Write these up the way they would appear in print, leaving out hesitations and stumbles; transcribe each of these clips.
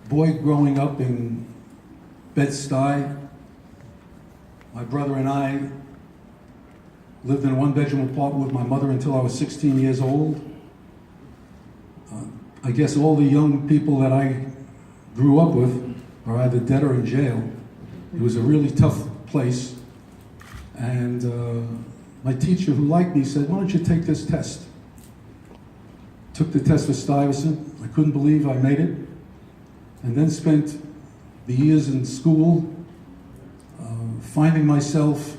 boy growing up in Bed-Stuy, my brother and I lived in a one-bedroom apartment with my mother until I was 16 years old. I guess all the young people that I grew up with are either dead or in jail. It was a really tough place. And my teacher, who liked me, said, "Why don't you take this test?" Took the test for Stuyvesant. I couldn't believe I made it. And then spent the years in school finding myself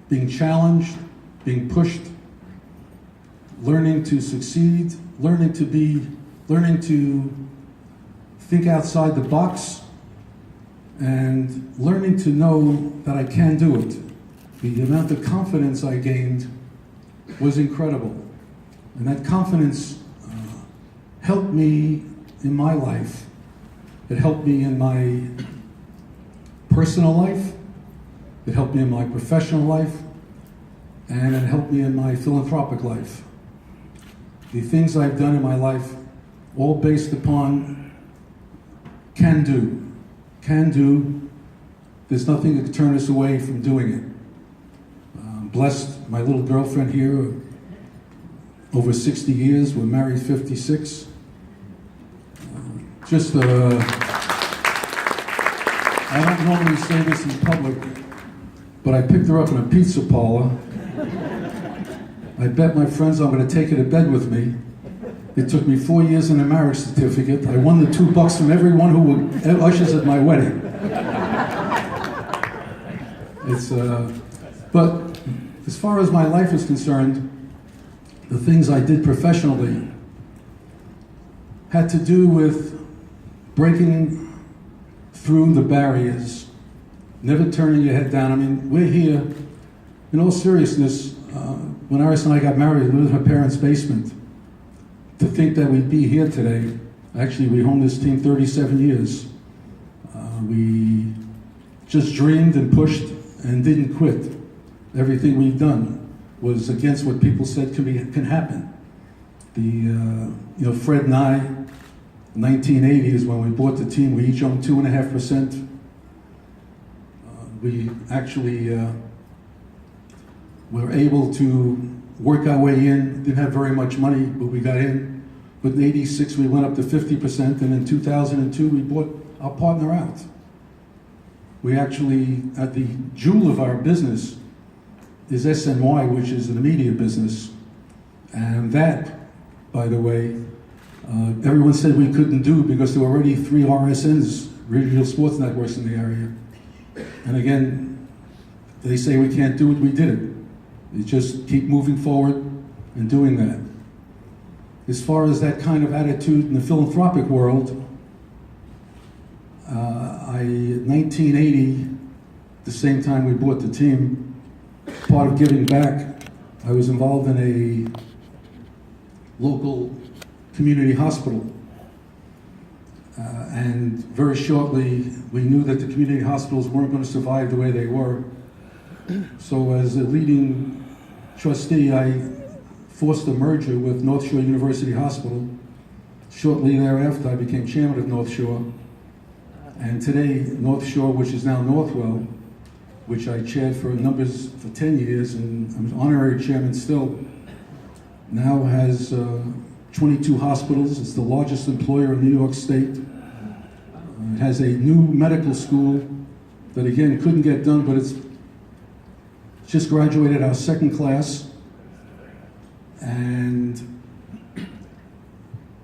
being challenged, being pushed, learning to succeed, learning to think outside the box, and learning to know that I can do it. The amount of confidence I gained was incredible. And that confidence helped me in my life. It helped me in my personal life, it helped me in my professional life, and it helped me in my philanthropic life. The things I've done in my life, all based upon can do. Can do. There's nothing that can turn us away from doing it. Blessed my little girlfriend here, over 60 years, we're married 56. I don't normally say this in public, but I picked her up in a pizza parlor. I bet my friends I'm going to take her to bed with me. It took me 4 years and a marriage certificate. I won the $2 from everyone who ushers at my wedding. But as far as my life is concerned, the things I did professionally had to do with breaking through the barriers, never turning your head down. I mean, we're here, in all seriousness, when Iris and I got married, we lived in her parents' basement. To think that we'd be here today, actually we owned this team 37 years. We just dreamed and pushed and didn't quit. Everything we've done was against what people said can happen. Fred and I, 1980 is when we bought the team. We each owned 2.5%. We actually were able to work our way in. Didn't have very much money, but we got in. But in '86 we went up to 50%, and in 2002 we bought our partner out. We actually, at the jewel of our business is SNY, which is the media business. And that, by the way, everyone said we couldn't do because there were already 3 RSNs, regional sports networks in the area. And again, they say we can't do it, we did it. You just keep moving forward and doing that. As far as that kind of attitude in the philanthropic world, 1980, the same time we bought the team, part of giving back, I was involved in a local community hospital. And very shortly, we knew that the community hospitals weren't going to survive the way they were. So as a leading trustee, I forced a merger with North Shore University Hospital. Shortly thereafter, I became chairman of North Shore. And today, North Shore, which is now Northwell, which I chaired for 10 years, and I'm honorary chairman still, now has 22 hospitals. It's the largest employer in New York State. It has a new medical school that, again, couldn't get done, but it's just graduated our 2nd class. And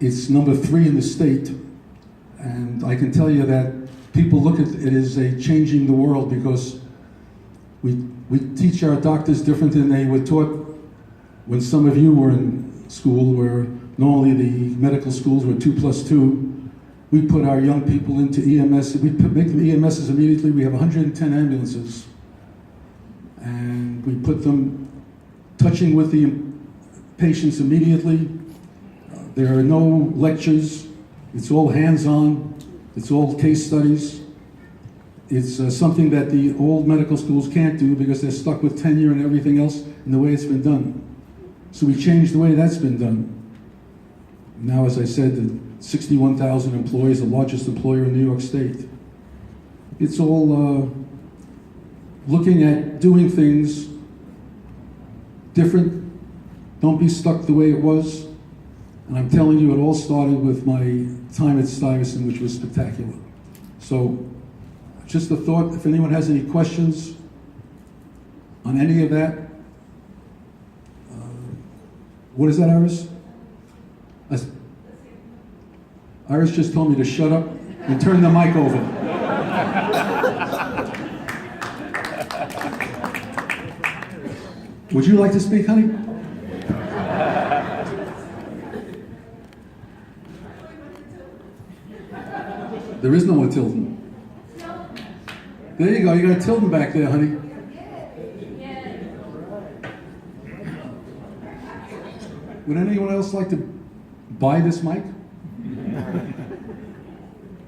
it's number 3 in the state. And I can tell you that people look at it as a changing the world, because we teach our doctors different than they were taught when some of you were in school, where normally the medical schools were 2+2. We put our young people into EMS. We make them EMSs immediately. We have 110 ambulances. And we put them touching with the patients immediately. There are no lectures. It's all hands-on. It's all case studies. It's something that the old medical schools can't do because they're stuck with tenure and everything else and the way it's been done. So we changed the way that's been done. Now, as I said, 61,000 employees, the largest employer in New York State. It's all looking at doing things different. Don't be stuck the way it was. And I'm telling you, it all started with my time at Stuyvesant, which was spectacular. So, just a thought, if anyone has any questions on any of that. What is that, Iris? Iris just told me to shut up and turn the mic over. Would you like to speak, honey? There is no one Tilden. There you go, you got a Tilden back there, honey. Would anyone else like to buy this mic?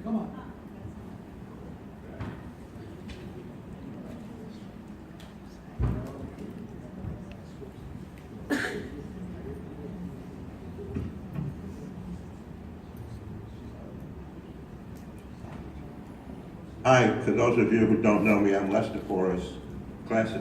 Come on. Hi, for those of you who don't know me, I'm Lester Forrest, class of